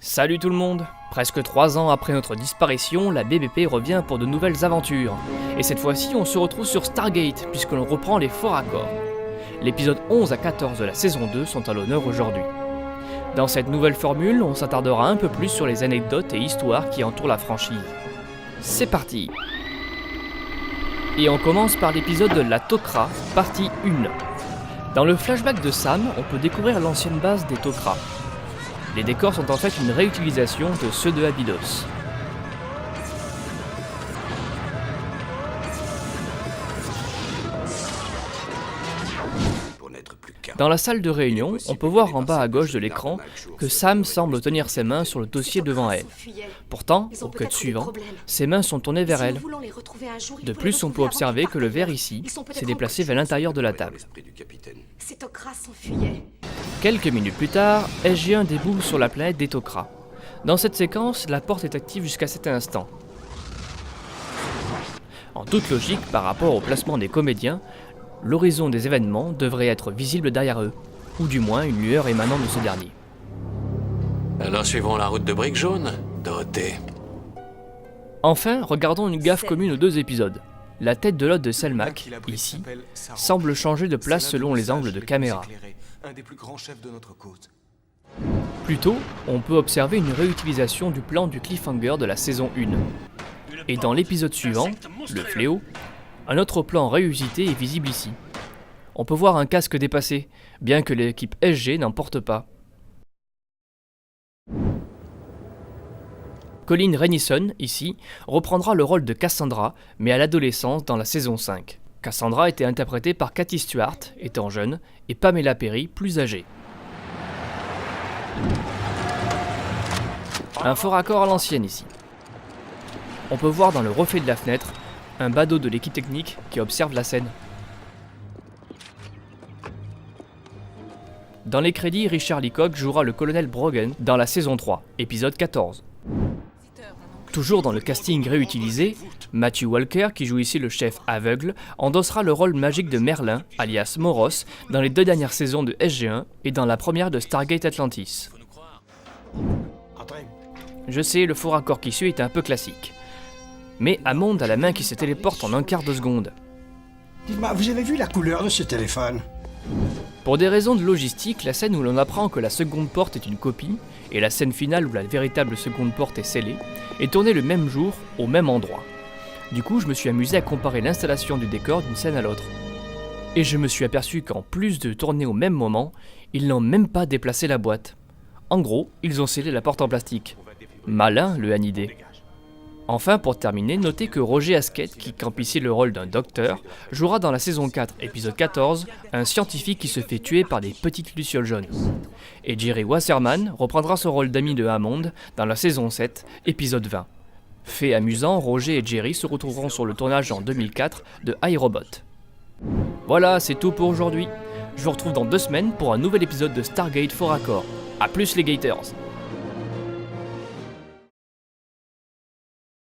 Salut tout le monde! Presque 3 ans après notre disparition, la BBP revient pour de nouvelles aventures. Et cette fois-ci, on se retrouve sur Stargate, puisque l'on reprend les forts accords. L'épisode 11 à 14 de la saison 2 sont à l'honneur aujourd'hui. Dans cette nouvelle formule, on s'attardera un peu plus sur les anecdotes et histoires qui entourent la franchise. C'est parti! Et on commence par l'épisode de la Tok'ra, partie 1. Dans le flashback de Sam, on peut découvrir l'ancienne base des Tok'ra. Les décors sont en fait une réutilisation de ceux de Abydos. Dans la salle de réunion, on peut voir en bas à gauche de l'écran que Sam semble tenir ses mains sur le dossier devant elle. Pourtant, au cut suivant, ses mains sont tournées vers elle. De plus, on peut observer que le verre ici s'est déplacé vers l'intérieur de la table. Quelques minutes plus tard, SG-1 déboule sur la planète des Tok'ra. Dans cette séquence, la porte est active jusqu'à cet instant. En toute logique, par rapport au placement des comédiens, l'horizon des événements devrait être visible derrière eux, ou du moins une lueur émanant de ce dernier. Alors suivons la route de briques jaunes, Dorothée. Enfin, regardons une gaffe commune aux deux épisodes. La tête de l'hôte de Selmak, ici, semble changer de place selon les angles de caméra. Plus tôt, on peut observer une réutilisation du plan du cliffhanger de la saison 1. Et dans l'épisode suivant, le fléau, un autre plan réusité est visible ici. On peut voir un casque dépassé, bien que l'équipe SG n'en porte pas. Colleen Renison, ici, reprendra le rôle de Cassandra, mais à l'adolescence dans la saison 5. Cassandra était interprétée par Kathy Stewart, étant jeune, et Pamela Perry, plus âgée. Un fort accord à l'ancienne ici. On peut voir dans le reflet de la fenêtre un badaud de l'équipe technique qui observe la scène. Dans les crédits, Richard Leacock jouera le colonel Brogan dans la saison 3, épisode 14. Toujours dans le casting réutilisé, Matthew Walker, qui joue ici le chef aveugle, endossera le rôle magique de Merlin, alias Moros, dans les 2 dernières saisons de SG-1 et dans la première de Stargate Atlantis. Je sais, le faux raccord qui suit est un peu classique. Mais Hammond a la main qui se téléporte en un quart de seconde. Dites-moi, vous avez vu la couleur de ce téléphone? Pour des raisons de logistique, la scène où l'on apprend que la seconde porte est une copie, et la scène finale où la véritable seconde porte est scellée, est tournée le même jour, au même endroit. Du coup, je me suis amusé à comparer l'installation du décor d'une scène à l'autre. Et je me suis aperçu qu'en plus de tourner au même moment, ils n'ont même pas déplacé la boîte. En gros, ils ont scellé la porte en plastique. Malin, le Hanidé. Enfin, pour terminer, notez que Roger Askett, qui campe ici le rôle d'un docteur, jouera dans la saison 4, épisode 14, un scientifique qui se fait tuer par des petites lucioles jaunes. Et Jerry Wasserman reprendra son rôle d'ami de Hammond dans la saison 7, épisode 20. Fait amusant, Roger et Jerry se retrouveront sur le tournage en 2004 de iRobot. Voilà, c'est tout pour aujourd'hui. Je vous retrouve dans 2 semaines pour un nouvel épisode de Stargate Fort Accord. A plus les Gators!